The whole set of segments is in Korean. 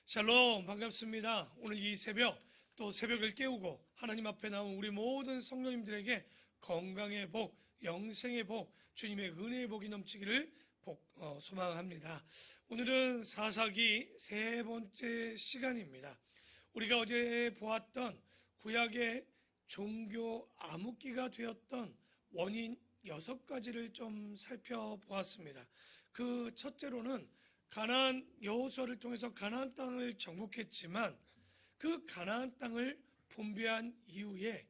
샬롬, 반갑습니다. 오늘 이 새벽 또 새벽을 깨우고 하나님 앞에 나온 우리 모든 성도님들에게 건강의 복, 영생의 복, 주님의 은혜의 복이 넘치기를 소망합니다. 오늘은 사사기 세 번째 시간입니다. 우리가 어제 보았던 구약의 종교 암흑기가 되었던 원인 6가지를 좀 살펴보았습니다. 그 첫째로는 가나안 여호수아를 통해서 가나안 땅을 정복했지만 그 가나안 땅을 분배한 이후에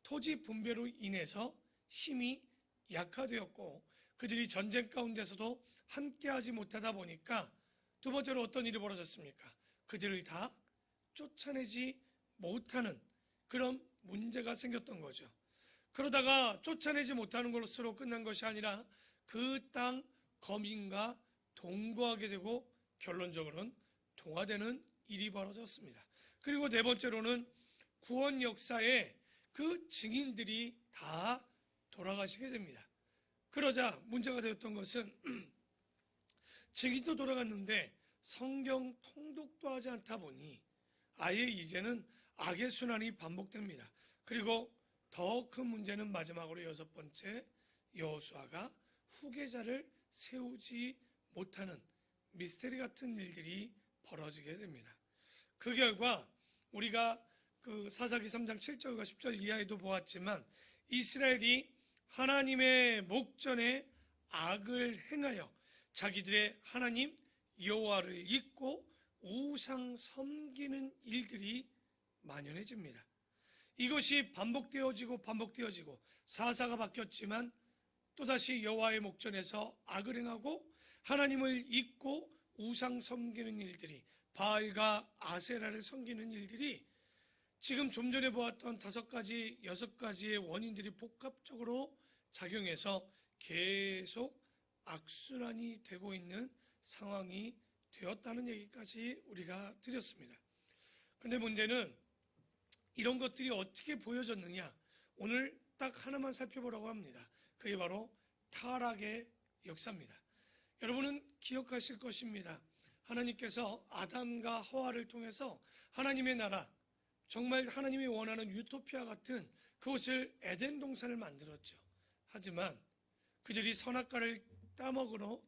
토지 분배로 인해서 힘이 약화되었고 그들이 전쟁 가운데서도 함께하지 못하다 보니까 두 번째로 어떤 일이 벌어졌습니까? 그들을 다 쫓아내지 못하는 그런 문제가 생겼던 거죠. 그러다가 쫓아내지 못하는 것으로 끝난 것이 아니라 그 땅 거민과 동거하게 되고 결론적으로는 동화되는 일이 벌어졌습니다. 그리고 네 번째로는 구원 역사에 그 증인들이 다 돌아가시게 됩니다. 그러자 문제가 되었던 것은 증인도 돌아갔는데 성경 통독도 하지 않다 보니 아예 이제는 악의 순환이 반복됩니다. 그리고 더 큰 문제는 마지막으로 6번째, 여호수아가 후계자를 세우지 못하는 미스테리 같은 일들이 벌어지게 됩니다. 그 결과 우리가 그 사사기 3장 7절과 10절 이하에도 보았지만 이스라엘이 하나님의 목전에 악을 행하여 자기들의 하나님 여호와를 잊고 우상 섬기는 일들이 만연해집니다. 이것이 반복되어지고 사사가 바뀌었지만 또다시 여호와의 목전에서 악을 행하고 하나님을 잊고 우상 섬기는 일들이, 바알과 아세라를 섬기는 일들이 지금 좀 전에 보았던 5가지, 6가지의 원인들이 복합적으로 작용해서 계속 악순환이 되고 있는 상황이 되었다는 얘기까지 우리가 드렸습니다. 근데 문제는 이런 것들이 어떻게 보여졌느냐? 오늘 딱 하나만 살펴보라고 합니다. 그게 바로 타락의 역사입니다. 여러분은 기억하실 것입니다. 하나님께서 아담과 하와를 통해서 하나님의 나라, 정말 하나님이 원하는 유토피아 같은 그곳을 에덴 동산을 만들었죠. 하지만 그들이 선악과를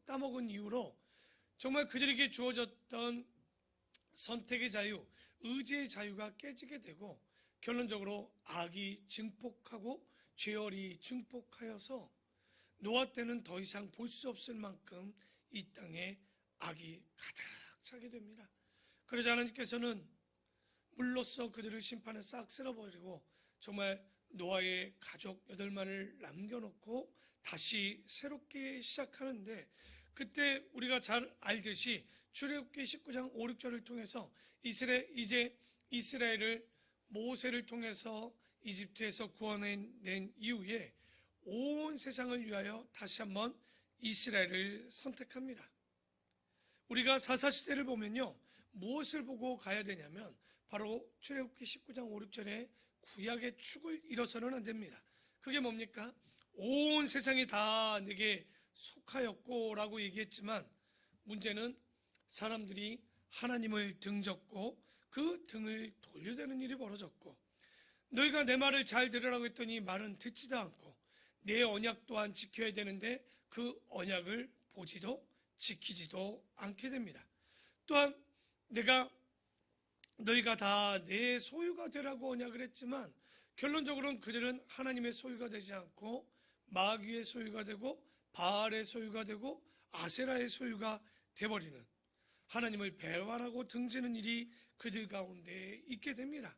따먹은 이후로 정말 그들에게 주어졌던 선택의 자유, 의지의 자유가 깨지게 되고 결론적으로 악이 증폭하고 죄열이 증폭하여서 노아 때는 더 이상 볼 수 없을 만큼 이 땅에 악이 가득 차게 됩니다. 그러자 하나님께서는 물로써 그들을 심판에 싹 쓸어버리고 정말 노아의 가족 8만을 남겨놓고 다시 새롭게 시작하는데 그때 우리가 잘 알듯이 출애굽기 19장 5, 6절을 통해서 이제 이스라엘을 모세를 통해서 이집트에서 구원해낸 이후에 온 세상을 위하여 다시 한번 이스라엘을 선택합니다. 우리가 사사시대를 보면요, 무엇을 보고 가야 되냐면 바로 출애굽기 19장 5, 6절에 구약의 축을 잃어서는 안 됩니다. 그게 뭡니까? 온 세상이 다 내게 속하였고 라고 얘기했지만 문제는 사람들이 하나님을 등졌고 그 등을 돌려대는 일이 벌어졌고 너희가 내 말을 잘 들으라고 했더니 말은 듣지도 않고 내 언약 또한 지켜야 되는데 그 언약을 보지도 지키지도 않게 됩니다. 또한 너희가 다 내 소유가 되라고 언약을 했지만 결론적으로는 그들은 하나님의 소유가 되지 않고 마귀의 소유가 되고 바알의 소유가 되고 아세라의 소유가 되어버리는 하나님을 배반하고 등지는 일이 그들 가운데 있게 됩니다.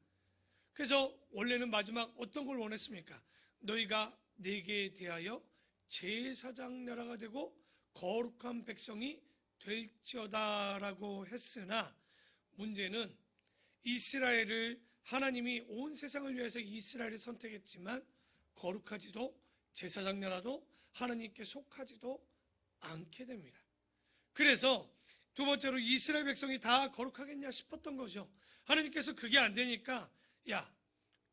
그래서 원래는 마지막 어떤 걸 원했습니까? 너희가 내게 대하여 제사장 나라가 되고 거룩한 백성이 될지어다라고 했으나 문제는 이스라엘을 하나님이 온 세상을 위해서 이스라엘을 선택했지만 거룩하지도 제사장 나라도 하나님께 속하지도 않게 됩니다. 그래서 두 번째로 이스라엘 백성이 다 거룩하겠냐 싶었던 거죠. 하나님께서 그게 안 되니까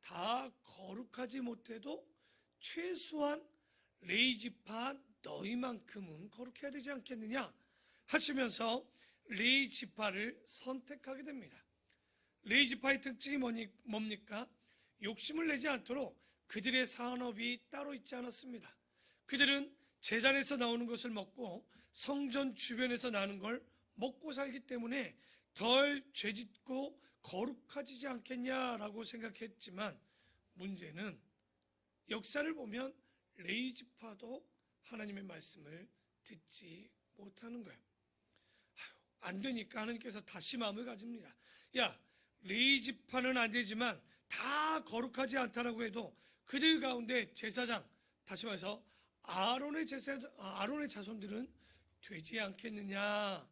다 거룩하지 못해도 최소한 레위지파 너희만큼은 거룩해야 되지 않겠느냐 하시면서 레위 지파를 선택하게 됩니다. 레위 지파의 특징이 뭡니까? 욕심을 내지 않도록 그들의 산업이 따로 있지 않았습니다. 그들은 제단에서 나오는 것을 먹고 성전 주변에서 나는 걸 먹고 살기 때문에 덜 죄짓고 거룩하지지 않겠냐라고 생각했지만, 문제는 역사를 보면 레위 지파도 하나님의 말씀을 듣지 못하는 거예요. 안 되니까 하나님께서 다시 마음을 가집니다. 야, 레위 지파는 안 되지만 다 거룩하지 않다라고 해도 그들 가운데 제사장, 다시 말해서 아론의 자손들은 되지 않겠느냐라고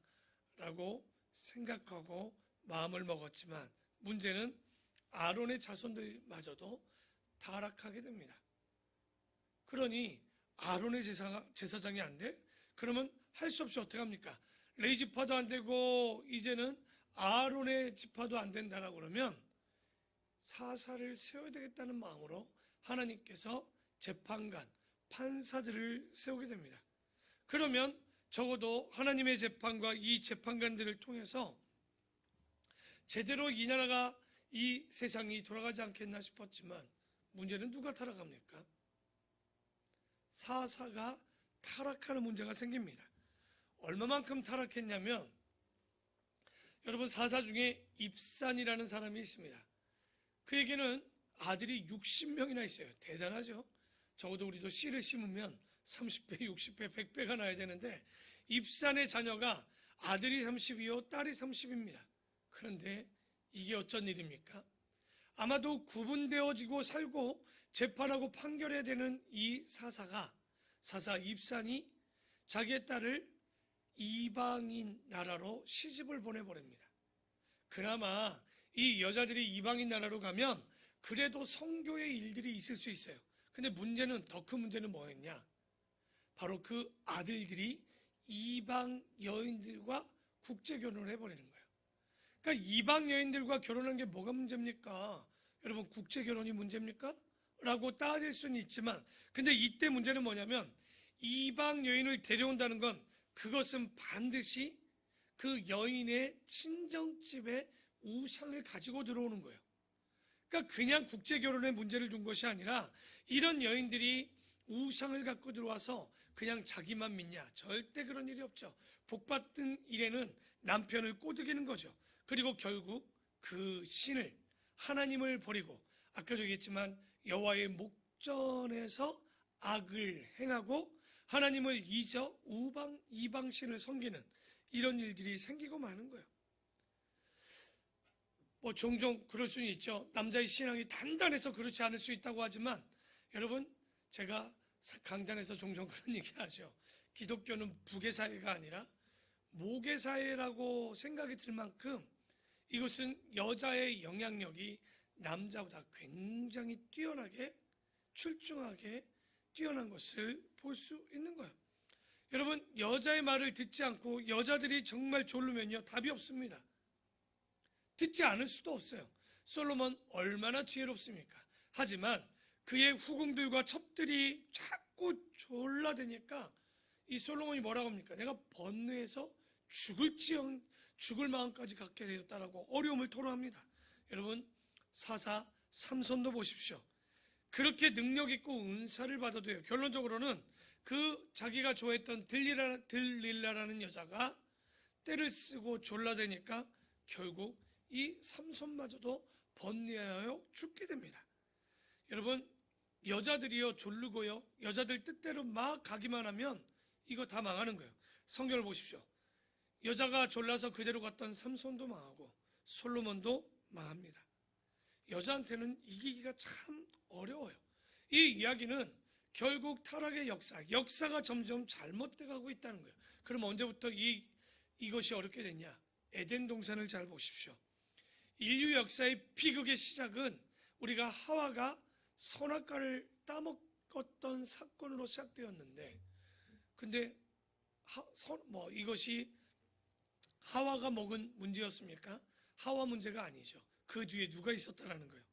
생각하고 마음을 먹었지만, 문제는 아론의 자손들마저도 타락하게 됩니다. 그러니 아론의 제사장이 안 돼? 그러면 할 수 없이 어떻게 합니까? 레위 지파도 안 되고 이제는 아론의 지파도 안 된다라고 그러면 사사를 세워야 되겠다는 마음으로 하나님께서 재판관, 판사들을 세우게 됩니다. 그러면 적어도 하나님의 재판과 이 재판관들을 통해서 제대로 이 나라가, 이 세상이 돌아가지 않겠나 싶었지만, 문제는 누가 타락합니까? 사사가 타락하는 문제가 생깁니다. 얼마만큼 타락했냐면, 여러분, 사사 중에 입산이라는 사람이 있습니다. 그에게는 아들이 60명이나 있어요. 대단하죠? 적어도 우리도 씨를 심으면 30배, 60배, 100배가 나야 되는데 입산의 자녀가 아들이 30이요 딸이 30입니다. 그런데 이게 어쩐 일입니까? 아마도 구분되어지고 살고 재판하고 판결해야 되는 이 사사 입산이 자기의 딸을 이방인 나라로 시집을 보내버립니다. 그나마 이 여자들이 이방인 나라로 가면 그래도 성교의 일들이 있을 수 있어요. 근데 문제는, 더 큰 문제는 뭐였냐? 바로 그 아들들이 이방 여인들과 국제 결혼을 해버리는 거예요. 그러니까 이방 여인들과 결혼한 게 뭐가 문제입니까? 여러분, 국제 결혼이 문제입니까? 라고 따질 수는 있지만, 근데 이때 문제는 뭐냐면, 이방 여인을 데려온다는 건 그것은 반드시 그 여인의 친정집에 우상을 가지고 들어오는 거예요. 그러니까 그냥 국제 결혼에 문제를 둔 것이 아니라, 이런 여인들이 우상을 갖고 들어와서 그냥 자기만 믿냐? 절대 그런 일이 없죠. 복받은 일에는 남편을 꼬드기는 거죠. 그리고 결국 그 신을, 하나님을 버리고, 아까도 얘기했지만 여호와의 목전에서 악을 행하고 하나님을 잊어 이방신을 섬기는 이런 일들이 생기고 마는 거예요. 뭐 종종 그럴 수는 있죠. 남자의 신앙이 단단해서 그렇지 않을 수 있다고 하지만, 여러분, 제가 강단에서 종종 그런 얘기 하죠. 기독교는 부계사회가 아니라 모계사회라고 생각이 들 만큼 이것은 여자의 영향력이 남자보다 굉장히 뛰어나게, 출중하게 뛰어난 것을 볼 수 있는 거예요. 여러분, 여자의 말을 듣지 않고 여자들이 정말 졸르면요, 답이 없습니다. 듣지 않을 수도 없어요. 솔로몬 얼마나 지혜롭습니까? 하지만 그의 후궁들과 첩들이 자꾸 졸라대니까 이 솔로몬이 뭐라고 합니까? 내가 번뇌해서 죽을 마음까지 갖게 되었다라고 어려움을 토로합니다. 여러분, 사사 삼손도 보십시오. 그렇게 능력 있고 은사를 받아도요, 결론적으로는 그 자기가 좋아했던 들릴라라는 여자가 때를 쓰고 졸라대니까 결국 이 삼손마저도 번뇌하여 죽게 됩니다. 여러분, 여자들이요 졸르고요, 여자들 뜻대로 막 가기만 하면 이거 다 망하는 거예요. 성경을 보십시오. 여자가 졸라서 그대로 갔던 삼손도 망하고 솔로몬도 망합니다. 여자한테는 이기기가 참 어려워요. 이 이야기는 결국 타락의 역사가 점점 잘못돼 가고 있다는 거예요. 그럼 언제부터 이것이 어렵게 됐냐? 에덴 동산을 잘 보십시오. 인류 역사의 비극의 시작은 우리가 하와가 선악과를 따먹었던 사건으로 시작되었는데, 근데 이것이 하와가 먹은 문제였습니까? 하와 문제가 아니죠. 그 뒤에 누가 있었다라는 거예요.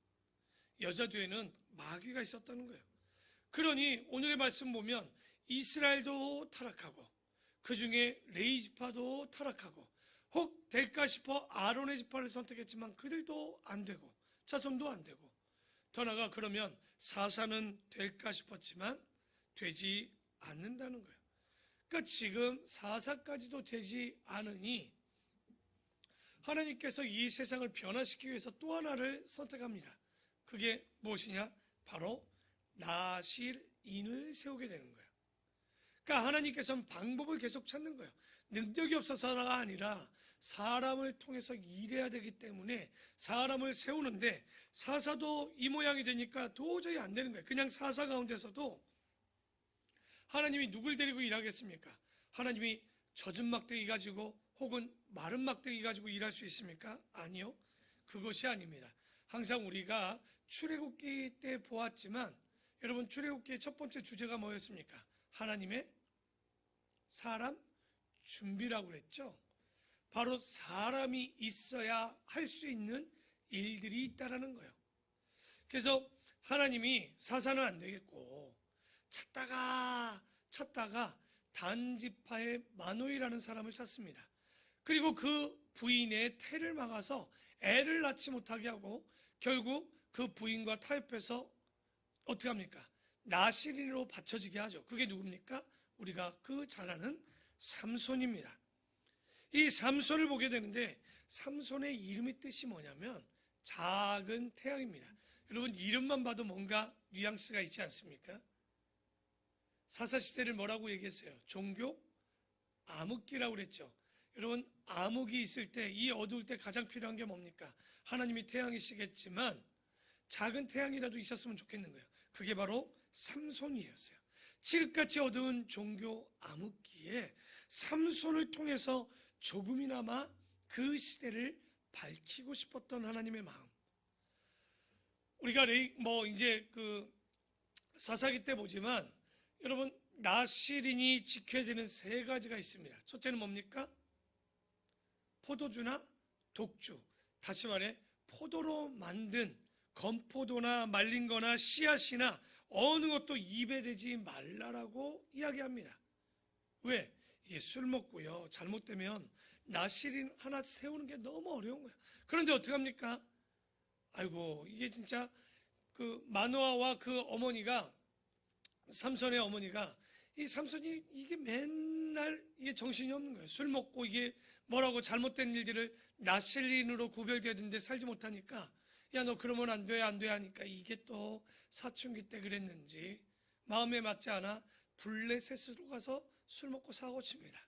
여자 뒤에는 마귀가 있었다는 거예요. 그러니 오늘의 말씀 보면 이스라엘도 타락하고 그 중에 레위 지파도 타락하고 혹 될까 싶어 아론의 지파를 선택했지만 그들도 안 되고 자손도 안 되고, 더 나아가 그러면 사사는 될까 싶었지만 되지 않는다는 거예요. 그러니까 지금 사사까지도 되지 않으니 하나님께서 이 세상을 변화시키기 위해서 또 하나를 선택합니다. 그게 무엇이냐? 바로 나실인을 세우게 되는 거예요. 그러니까 하나님께서는 방법을 계속 찾는 거예요. 능력이 없어서가 아니라 사람을 통해서 일해야 되기 때문에 사람을 세우는데, 사사도 이 모양이 되니까 도저히 안 되는 거예요. 그냥 사사 가운데서도 하나님이 누굴 데리고 일하겠습니까? 하나님이 젖은 막대기 가지고 혹은 마른 막대기 가지고 일할 수 있습니까? 아니요. 그것이 아닙니다. 항상 우리가 출애굽기 때 보았지만, 여러분 출애굽기의 첫 번째 주제가 뭐였습니까? 하나님의 사람 준비라고 그랬죠. 바로 사람이 있어야 할 수 있는 일들이 있다라는 거예요. 그래서 하나님이 사사는 안 되겠고 찾다가 단지파의 마노이라는 사람을 찾습니다. 그리고 그 부인의 태를 막아서 애를 낳지 못하게 하고 결국 그 부인과 타협해서 어떻게 합니까? 나실인으로 바쳐지게 하죠. 그게 누굽니까? 우리가 그 잘 아는 삼손입니다. 이 삼손을 보게 되는데, 삼손의 이름의 뜻이 뭐냐면 작은 태양입니다. 여러분 이름만 봐도 뭔가 뉘앙스가 있지 않습니까? 사사시대를 뭐라고 얘기했어요? 종교 암흑기라고 그랬죠. 여러분 암흑이 있을 때, 이 어두울 때 가장 필요한 게 뭡니까? 하나님이 태양이시겠지만 작은 태양이라도 있었으면 좋겠는 거예요. 그게 바로 삼손이었어요. 칠흑같이 어두운 종교 암흑기에 삼손을 통해서 조금이나마 그 시대를 밝히고 싶었던 하나님의 마음. 우리가 이제 그 사사기 때 보지만, 여러분 나실인이 지켜야 되는 세 가지가 있습니다. 첫째는 뭡니까? 포도주나 독주, 다시 말해 포도로 만든 건포도나 말린 거나 씨앗이나 어느 것도 입에 대지 말라라고 이야기합니다. 왜? 이게 술 먹고요, 잘못되면 나실인 하나 세우는 게 너무 어려운 거예요. 그런데 어떻게 합니까? 아이고, 이게 진짜 그 마노아와 그 어머니가, 삼손의 어머니가, 이 삼손이 이게 맨날 이게 정신이 없는 거예요. 술 먹고 이게 뭐라고 잘못된 일들을 나실인으로 구별되어야 되는데 살지 못하니까, 야 너 그러면 안 돼 하니까, 이게 또 사춘기 때 그랬는지 마음에 맞지 않아 블레셋으로 가서 술 먹고 사고 칩니다.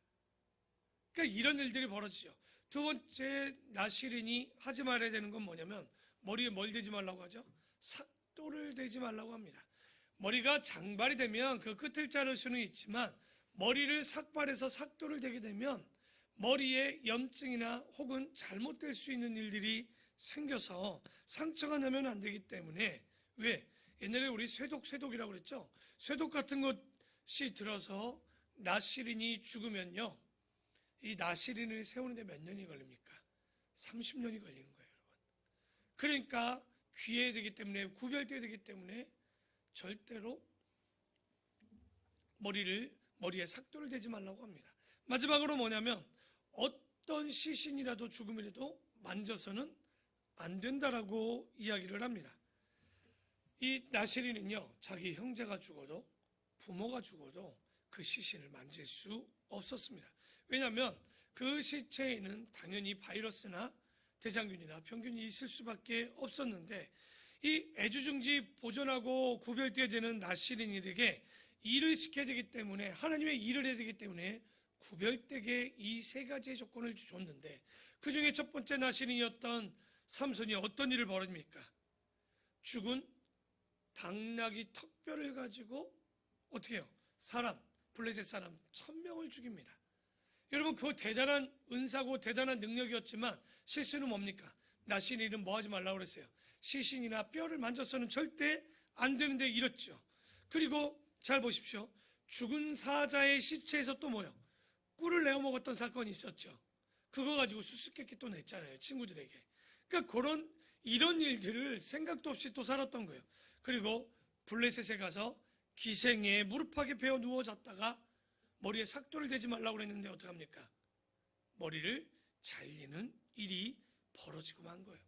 그러니까 이런 일들이 벌어지죠. 두 번째 나실인이 하지 말아야 되는 건 뭐냐면, 머리에 뭘 대지 말라고 하죠? 삭도를 대지 말라고 합니다. 머리가 장발이 되면 그 끝을 자를 수는 있지만, 머리를 삭발해서 삭도를 대게 되면 머리에 염증이나 혹은 잘못될 수 있는 일들이 생겨서 상처가 나면 안 되기 때문에, 왜? 옛날에 우리 쇠독이라고 그랬죠? 쇠독 같은 것이 들어서 나실인이 죽으면요, 이 나실인을 세우는데 몇 년이 걸립니까? 30년이 걸리는 거예요, 여러분. 그러니까 귀해야 되기 때문에, 구별되어야 되기 때문에 절대로 머리에 삭도를 대지 말라고 합니다. 마지막으로 뭐냐면, 어떤 시신이라도 죽음이라도 만져서는 안 된다라고 이야기를 합니다. 이 나실인은요, 자기 형제가 죽어도 부모가 죽어도 그 시신을 만질 수 없었습니다. 왜냐하면 그 시체에는 당연히 바이러스나 대장균이나 병균이 있을 수밖에 없었는데, 이 애주중지 보존하고 구별되어야 되는 나실인에게 일을 시켜야 되기 때문에, 하나님의 일을 해야 되기 때문에 구별되게 이 세 가지의 조건을 줬는데, 그 중에 첫 번째 나실인이었던 삼손이 어떤 일을 벌입니까? 죽은 당나귀 턱뼈를 가지고 어떻게 해요? 블레셋 사람 1000명을 죽입니다. 여러분 그거 대단한 은사고 대단한 능력이었지만, 실수는 뭡니까? 나실인은 뭐 하지 말라고 그랬어요? 시신이나 뼈를 만져서는 절대 안 되는데 이랬죠. 그리고 잘 보십시오. 죽은 사자의 시체에서 또 뭐요? 꿀을 내어 먹었던 사건이 있었죠. 그거 가지고 수수께끼 또 냈잖아요, 친구들에게. 그러니까 이런 일들을 생각도 없이 또 살았던 거예요. 그리고 블레셋에 가서 기생에 무릎팍에 베어 누워 잤다가 머리에 삭도를 대지 말라고 그랬는데 어떡합니까? 머리를 잘리는 일이 벌어지고 만 거예요.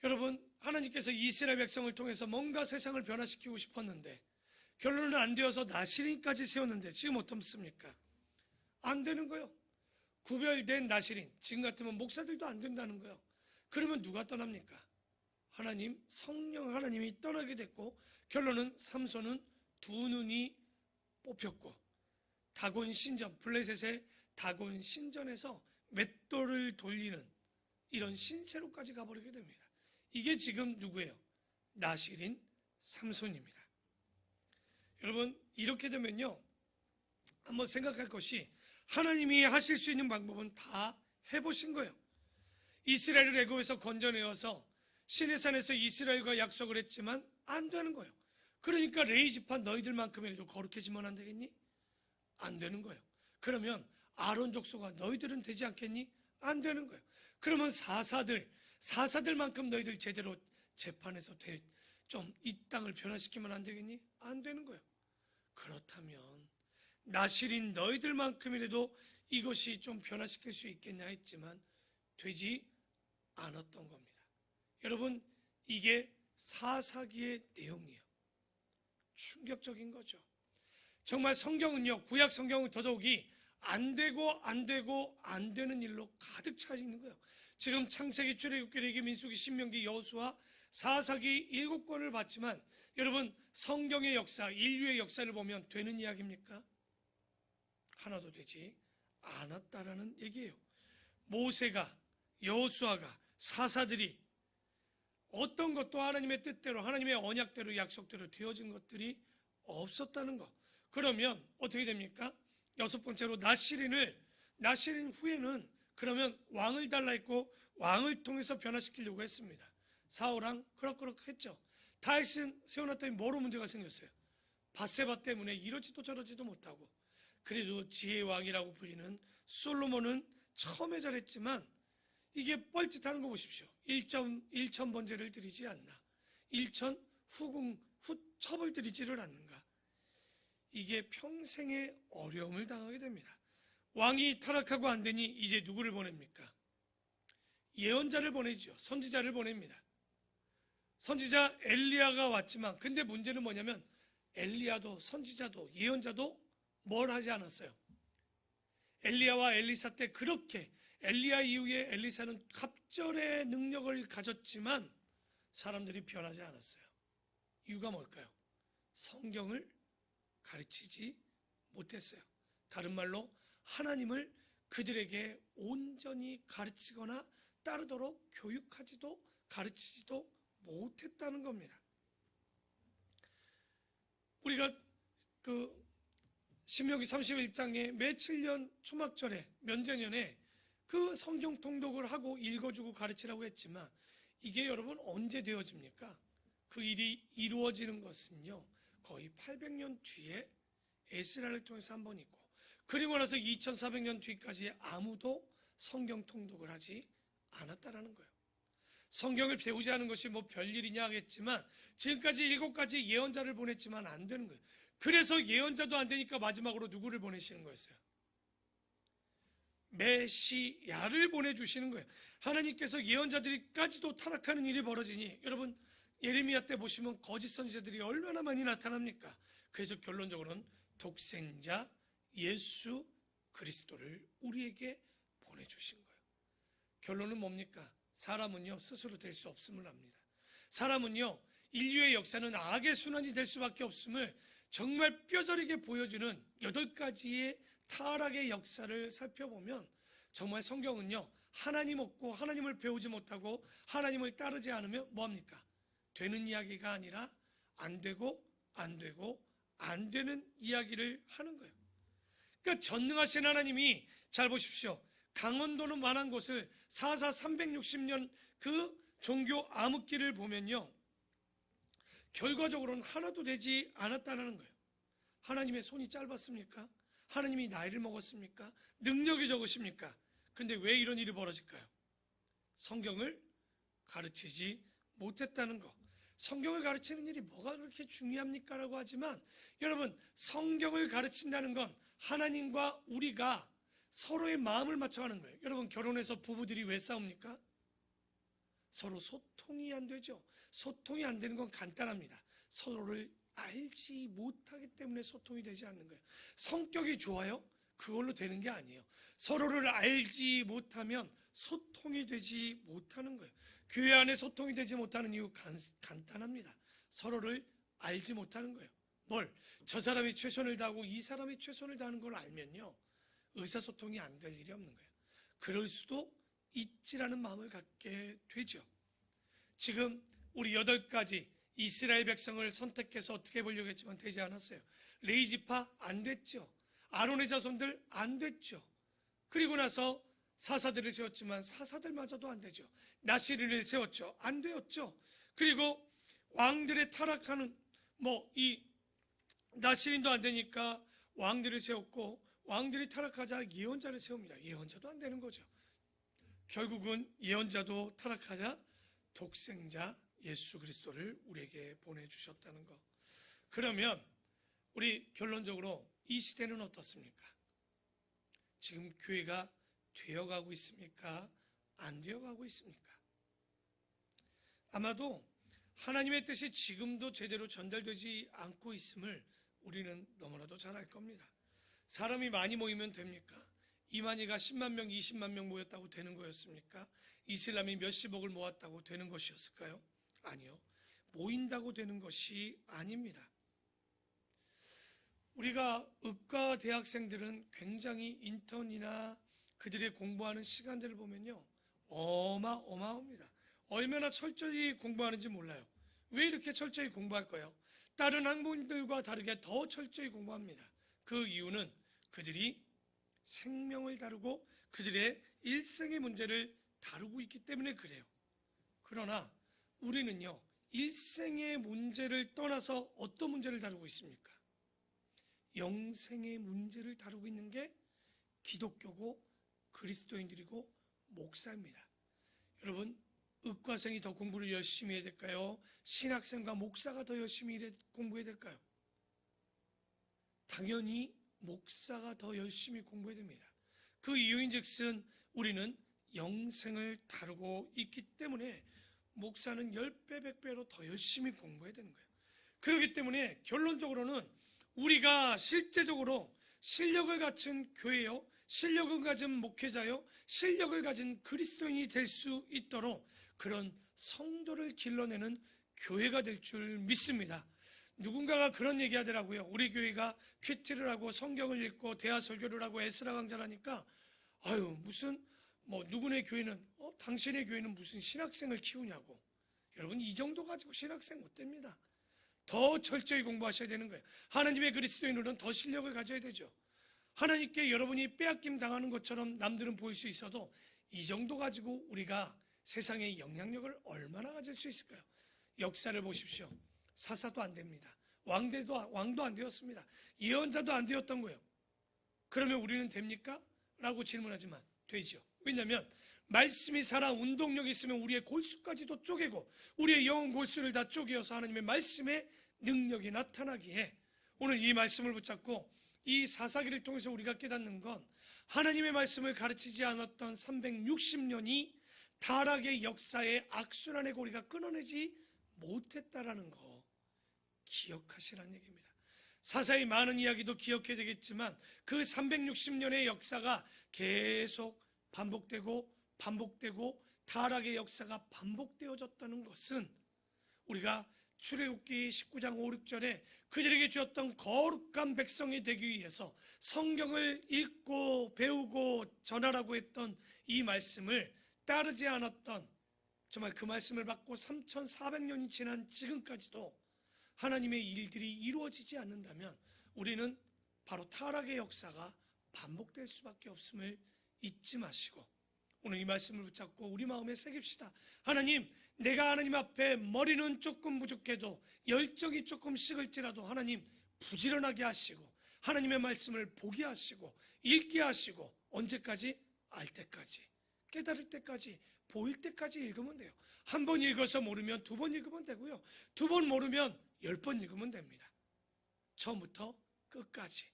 여러분, 하나님께서 이스라엘 백성을 통해서 뭔가 세상을 변화시키고 싶었는데 결론은 안 되어서 나시린까지 세웠는데 지금 어떻습니까? 안 되는 거예요. 구별된 나시린, 지금 같으면 목사들도 안 된다는 거예요. 그러면 누가 떠납니까? 하나님, 성령 하나님이 떠나게 됐고 결론은 삼손은 두 눈이 뽑혔고 다곤 신전, 블레셋의 다곤 신전에서 맷돌을 돌리는 이런 신세로까지 가버리게 됩니다. 이게 지금 누구예요? 나실인 삼손입니다. 여러분, 이렇게 되면요, 한번 생각할 것이 하나님이 하실 수 있는 방법은 다 해보신 거예요. 이스라엘을 애굽에서 건져내어서 시내산에서 이스라엘과 약속을 했지만 안 되는 거예요. 그러니까 레위지파 너희들만큼이라도 거룩해지면 안 되겠니? 안 되는 거예요. 그러면 아론 족속아 너희들은 되지 않겠니? 안 되는 거예요. 그러면 사사들만큼 너희들 제대로 재판에서 좀 이 땅을 변화시키면 안 되겠니? 안 되는 거예요. 그렇다면 나실인 너희들만큼이라도 이것이 좀 변화시킬 수 있겠냐 했지만 되지 않았던 겁니다. 여러분, 이게 사사기의 내용이에요. 충격적인 거죠. 정말 성경은요, 구약 성경은 더더욱이 안 되는 일로 가득 차 있는 거예요. 지금 창세기, 출애굽기, 레위기, 민수기, 신명기, 여호수아, 사사기 7권을 봤지만 여러분, 성경의 역사, 인류의 역사를 보면 되는 이야기입니까? 하나도 되지 않았다라는 얘기예요. 모세가, 여호수아가, 사사들이 어떤 것도 하나님의 뜻대로, 하나님의 언약대로, 약속대로 되어진 것들이 없었다는 것. 그러면 어떻게 됩니까? 여섯 번째로 나시린 후에는 그러면 왕을 달라 했고 왕을 통해서 변화시키려고 했습니다. 사울왕 그럭그럭 했죠. 다윗은 세워놨더니 뭐로 문제가 생겼어요? 밧세바 때문에 이러지도 저러지도 못하고. 그래도 지혜의 왕이라고 불리는 솔로몬은 처음에 잘했지만 이게 뻘짓하는 거 보십시오. 1천 번제를 드리지 않나, 1천 후첩을 드리지를 않는가. 이게 평생의 어려움을 당하게 됩니다. 왕이 타락하고 안 되니 이제 누구를 보냅니까? 예언자를 보내죠. 선지자를 보냅니다. 선지자 엘리야가 왔지만 근데 문제는 뭐냐면 엘리야도 선지자도 예언자도 뭘 하지 않았어요. 엘리야와 엘리사 때 그렇게 엘리야 이후에 엘리사는 갑절의 능력을 가졌지만 사람들이 변하지 않았어요. 이유가 뭘까요? 성경을 가르치지 못했어요. 다른 말로 하나님을 그들에게 온전히 가르치거나 따르도록 교육하지도 가르치지도 못했다는 겁니다. 우리가 신명기 31장에 매 7년 초막절에 면제년에 그 성경 통독을 하고 읽어주고 가르치라고 했지만 이게 여러분 언제 되어집니까? 그 일이 이루어지는 것은요 거의 800년 뒤에 에스라를 통해서 한 번 있고 그리고 나서 2400년 뒤까지 아무도 성경 통독을 하지 않았다라는 거예요. 성경을 배우지 않은 것이 뭐 별일이냐 하겠지만 지금까지 7가지 예언자를 보냈지만 안 되는 거예요. 그래서 예언자도 안 되니까 마지막으로 누구를 보내시는 거였어요? 메시야를 보내주시는 거예요. 하나님께서 예언자들이까지도 타락하는 일이 벌어지니 여러분 예레미야 때 보시면 거짓 선지자들이 얼마나 많이 나타납니까? 그래서 결론적으로는 독생자 예수 그리스도를 우리에게 보내주신 거예요. 결론은 뭡니까? 사람은요 스스로 될 수 없음을 압니다. 사람은요 인류의 역사는 악의 순환이 될 수밖에 없음을 정말 뼈저리게 보여주는 8가지의 타락의 역사를 살펴보면 정말 성경은요 하나님 없고 하나님을 배우지 못하고 하나님을 따르지 않으면 뭐합니까? 되는 이야기가 아니라 안 되고 안 되는 이야기를 하는 거예요. 그러니까 전능하신 하나님이 잘 보십시오. 강원도는 만한 곳을 360년 그 종교 암흑기를 보면요 결과적으로는 하나도 되지 않았다는 거예요. 하나님의 손이 짧았습니까? 하나님이 나이를 먹었습니까? 능력이 적으십니까? 근데 왜 이런 일이 벌어질까요? 성경을 가르치지 못했다는 거. 성경을 가르치는 일이 뭐가 그렇게 중요합니까? 라고 하지만 여러분 성경을 가르친다는 건 하나님과 우리가 서로의 마음을 맞춰가는 거예요. 여러분, 결혼해서 부부들이 왜 싸웁니까? 서로 소통이 안 되죠. 소통이 안 되는 건 간단합니다. 서로를 알지 못하기 때문에 소통이 되지 않는 거예요. 성격이 좋아요? 그걸로 되는 게 아니에요. 서로를 알지 못하면 소통이 되지 못하는 거예요. 교회 안에 소통이 되지 못하는 이유 간단합니다. 서로를 알지 못하는 거예요. 뭘? 저 사람이 최선을 다하고 이 사람이 최선을 다하는 걸 알면요, 의사소통이 안 될 일이 없는 거예요. 그럴 수도 있지라는 마음을 갖게 되죠. 지금 우리 8가지 이스라엘 백성을 선택해서 어떻게 보려고 했지만 되지 않았어요. 레위지파 안 됐죠. 아론의 자손들 안 됐죠. 그리고 나서 사사들을 세웠지만 사사들마저도 안 되죠. 나시린을 세웠죠. 안 되었죠. 그리고 왕들의 타락하는 이 나시린도 안 되니까 왕들을 세웠고, 왕들이 타락하자 예언자를 세웁니다. 예언자도 안 되는 거죠. 결국은 예언자도 타락하자 독생자 예수 그리스도를 우리에게 보내주셨다는 것. 그러면 우리 결론적으로 이 시대는 어떻습니까? 지금 교회가 되어가고 있습니까? 안 되어가고 있습니까? 아마도 하나님의 뜻이 지금도 제대로 전달되지 않고 있음을 우리는 너무나도 잘 알 겁니다. 사람이 많이 모이면 됩니까? 이만희가 10만 명, 20만 명 모였다고 되는 거였습니까? 이슬람이 몇십억을 모았다고 되는 것이었을까요? 아니요. 모인다고 되는 것이 아닙니다. 우리가 의과 대학생들은 굉장히 인턴이나 그들의 공부하는 시간들을 보면요, 어마어마합니다. 얼마나 철저히 공부하는지 몰라요. 왜 이렇게 철저히 공부할까요? 다른 학부모들과 다르게 더 철저히 공부합니다. 그 이유는 그들이 생명을 다루고 그들의 일생의 문제를 다루고 있기 때문에 그래요. 그러나 우리는요, 일생의 문제를 떠나서 어떤 문제를 다루고 있습니까? 영생의 문제를 다루고 있는 게 기독교고 그리스도인들이고 목사입니다. 여러분, 의과생이 더 공부를 열심히 해야 될까요? 신학생과 목사가 더 열심히 공부해야 될까요? 당연히 목사가 더 열심히 공부해야 됩니다. 그 이유인즉슨 우리는 영생을 다루고 있기 때문에 목사는 10배, 100배로 더 열심히 공부해야 되는 거예요. 그렇기 때문에 결론적으로는 우리가 실제적으로 실력을 갖춘 교회요, 실력을 가진 목회자요, 실력을 가진 그리스도인이 될 수 있도록 그런 성도를 길러내는 교회가 될 줄 믿습니다. 누군가가 그런 얘기 하더라고요. 우리 교회가 큐티를 하고 성경을 읽고 대화 설교를 하고 에스라 강좌를 하니까 무슨 누구네 교회는 당신의 교회는 무슨 신학생을 키우냐고. 여러분, 이 정도 가지고 신학생 못 됩니다. 더 철저히 공부하셔야 되는 거예요. 하나님의 그리스도인으로는 더 실력을 가져야 되죠. 하나님께 여러분이 빼앗김 당하는 것처럼 남들은 보일 수 있어도 이 정도 가지고 우리가 세상의 영향력을 얼마나 가질 수 있을까요? 역사를 보십시오. 사사도 안 됩니다. 왕도 안 되었습니다. 예언자도 안 되었던 거예요. 그러면 우리는 됩니까? 라고 질문하지만 되죠. 왜냐하면 말씀이 살아 운동력이 있으면 우리의 골수까지도 쪼개고 우리의 영혼 골수를 다 쪼개어서 하나님의 말씀의 능력이 나타나기에 오늘 이 말씀을 붙잡고 이 사사기를 통해서 우리가 깨닫는 건 하나님의 말씀을 가르치지 않았던 360년이 타락의 역사의 악순환의 고리가 끊어내지 못했다라는 거 기억하시라는 얘기입니다. 사사의 많은 이야기도 기억해야 되겠지만 그 360년의 역사가 계속 반복되고 타락의 역사가 반복되어졌다는 것은 우리가 출애굽기 19장 5, 6절에 그들에게 주었던 거룩한 백성이 되기 위해서 성경을 읽고 배우고 전하라고 했던 이 말씀을 따르지 않았던, 정말 그 말씀을 받고 3,400년이 지난 지금까지도 하나님의 일들이 이루어지지 않는다면 우리는 바로 타락의 역사가 반복될 수밖에 없음을 잊지 마시고 오늘 이 말씀을 붙잡고 우리 마음에 새깁시다. 하나님, 내가 하나님 앞에 머리는 조금 부족해도 열정이 조금 식을지라도 하나님 부지런하게 하시고 하나님의 말씀을 보게 하시고 읽게 하시고 언제까지? 알 때까지, 깨달을 때까지, 보일 때까지 읽으면 돼요. 한 번 읽어서 모르면 2번 읽으면 되고요. 2번 모르면 10번 읽으면 됩니다. 처음부터 끝까지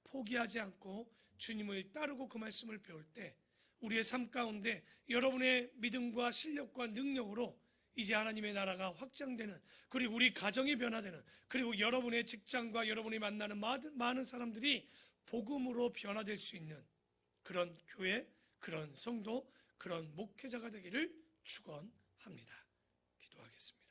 포기하지 않고 주님을 따르고 그 말씀을 배울 때 우리의 삶 가운데 여러분의 믿음과 실력과 능력으로 이제 하나님의 나라가 확장되는, 그리고 우리 가정이 변화되는, 그리고 여러분의 직장과 여러분이 만나는 많은 사람들이 복음으로 변화될 수 있는 그런 교회, 그런 성도, 그런 목회자가 되기를 축원합니다. 기도하겠습니다.